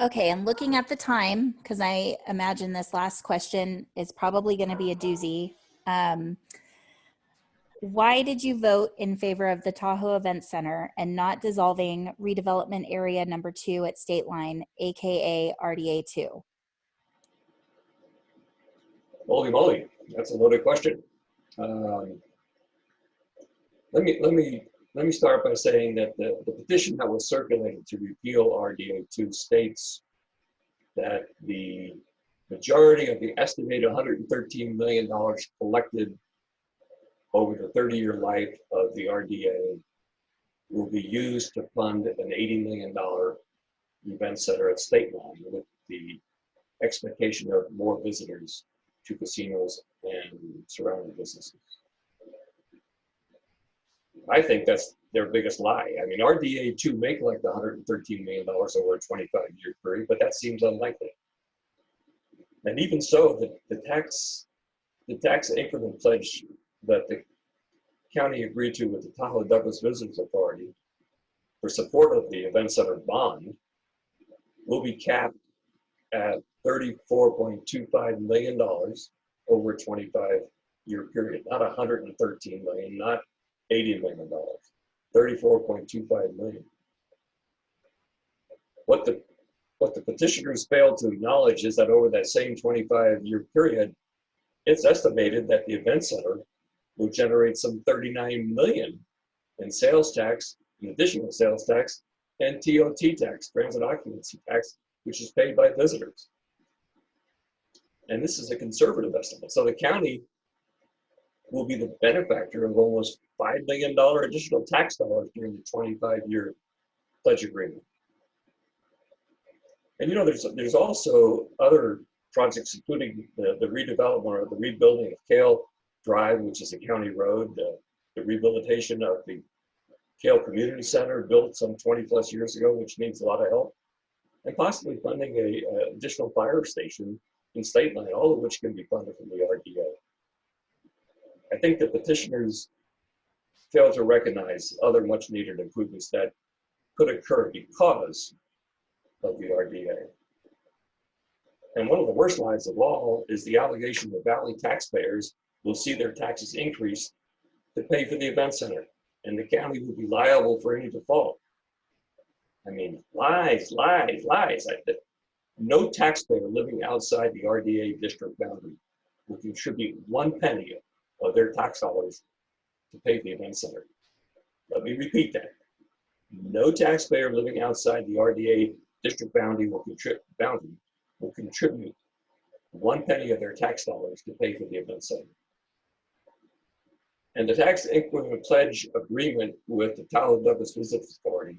Okay, and looking at the time, because I imagine this last question is probably going to be a doozy. Um, why did you vote in favor of the Tahoe Event Center and not dissolving redevelopment area number 2 at State Line, aka RDA2? Holy moly, that's a loaded question. Um, let me start by saying that the petition that was circulated to repeal RDA2 states that the majority of the estimated $113 million collected over the 30-year life of the RDA will be used to fund an $80 million event center at State Line with the expectation of more visitors to casinos and surrounding businesses. I think that's their biggest lie. I mean, RDA2 may collect $113 million over a 25-year period, but that seems unlikely. And even so, the tax increment pledge that the county agreed to with the Tahoe Douglas Visitors Authority for support of the event center bond will be capped at $34.25 million over a 25-year period, not $113 million, not $80 million, $34.25 million. What the petitioners failed to acknowledge is that over that same 25-year period, it's estimated that the event center will generate some $39 million in sales tax, in additional sales tax, and TOT tax, transit occupancy tax, which is paid by visitors. And this is a conservative estimate. So the county will be the benefactor of almost $5 million additional tax dollars during the 25-year pledge agreement. And you know, there's also other projects, including the redevelopment or the rebuilding of Kale Drive, which is a county road, the rehabilitation of the Kale Community Center, built some 20 plus years ago, which needs a lot of help, and possibly funding a additional fire station in State Line, all of which can be funded from the RDA. I think the petitioners fail to recognize other much needed improvements that could occur because of the RDA. And one of the worst lies of all is the allegation that Valley taxpayers will see their taxes increase to pay for the event center, and the county will be liable for any default. I mean, lies, lies, lies. No taxpayer living outside the RDA district boundary will contribute 1 penny of their tax dollars to pay the event center. Let me repeat that. No taxpayer living outside the RDA district boundary will contribute 1 penny of their tax dollars to pay for the event center. And the tax increment pledge agreement with the Tahoe Douglas Visitors Authority,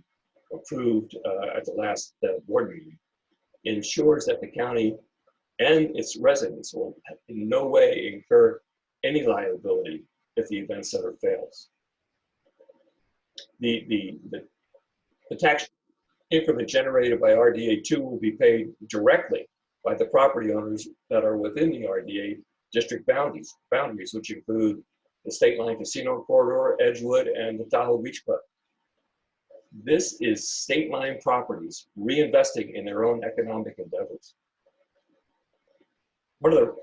approved at the last board meeting, ensures that the county and its residents will in no way incur any liability if the event center fails. The tax increment generated by RDA2 will be paid directly by the property owners that are within the RDA district boundaries, which include the State Line Casino Corridor, Edgewood, and the Tahoe Beach Club. This is State Line properties reinvesting in their own economic endeavors. One of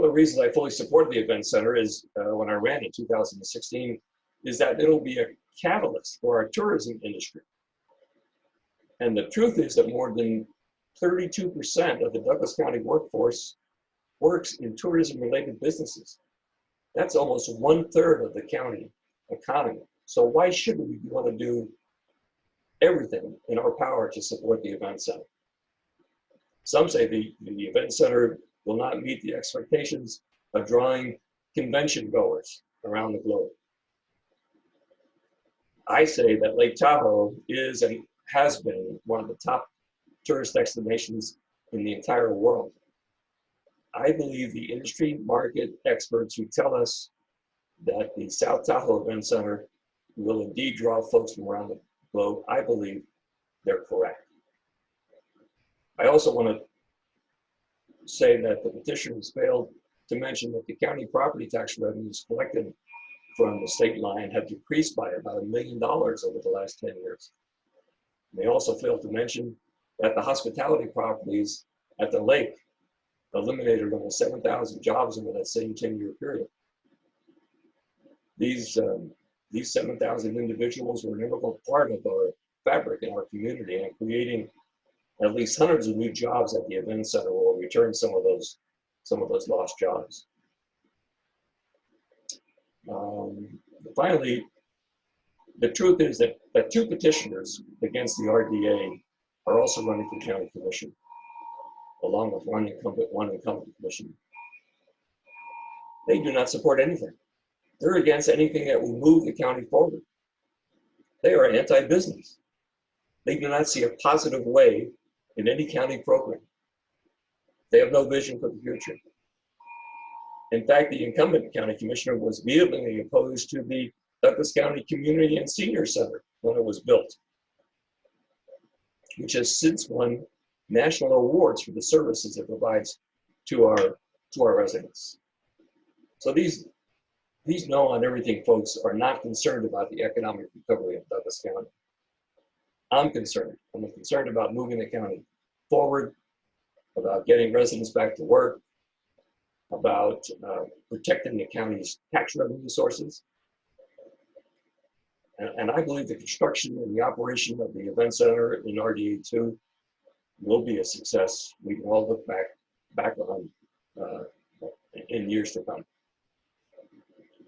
the reasons I fully support the event center is when I ran in 2016, is that it'll be a catalyst for our tourism industry. And the truth is that more than 32% of the Douglas County workforce works in tourism-related businesses. That's almost 1/3 of the county economy. So why shouldn't we want to do everything in our power to support the event center? Some say the event center will not meet the expectations of drawing convention goers around the globe. I say that Lake Tahoe is and has been one of the top tourist destinations in the entire world. I believe the industry market experts who tell us that the South Tahoe Event Center will indeed draw folks from around the globe, I believe they're correct. I also want to say that the petitioners failed to mention that the county property tax revenues collected from the State Line have decreased by about $1 million over the last 10 years. They also failed to mention at the hospitality properties at the lake eliminated almost 7,000 jobs over that same 10-year period. These 7,000 individuals were an integral part of our fabric in our community and creating at least hundreds of new jobs at the event center will return some of those lost jobs. Finally, the truth is that 2 petitioners against the RDA are also running for county commission, along with one incumbent commissioner. They do not support anything. They're against anything that will move the county forward. They are anti-business. They do not see a positive way in any county program. They have no vision for the future. In fact, the incumbent county commissioner was vehemently opposed to the Douglas County Community and Senior Center when it was built, which has since won national awards for the services it provides to our residents. So these no on everything folks are not concerned about the economic recovery of Douglas County. I'm concerned. I'm concerned about moving the county forward, about getting residents back to work, about protecting the county's tax revenue sources. And I believe the construction and the operation of the event center in RDA2 will be a success. We can all look back on in years to come.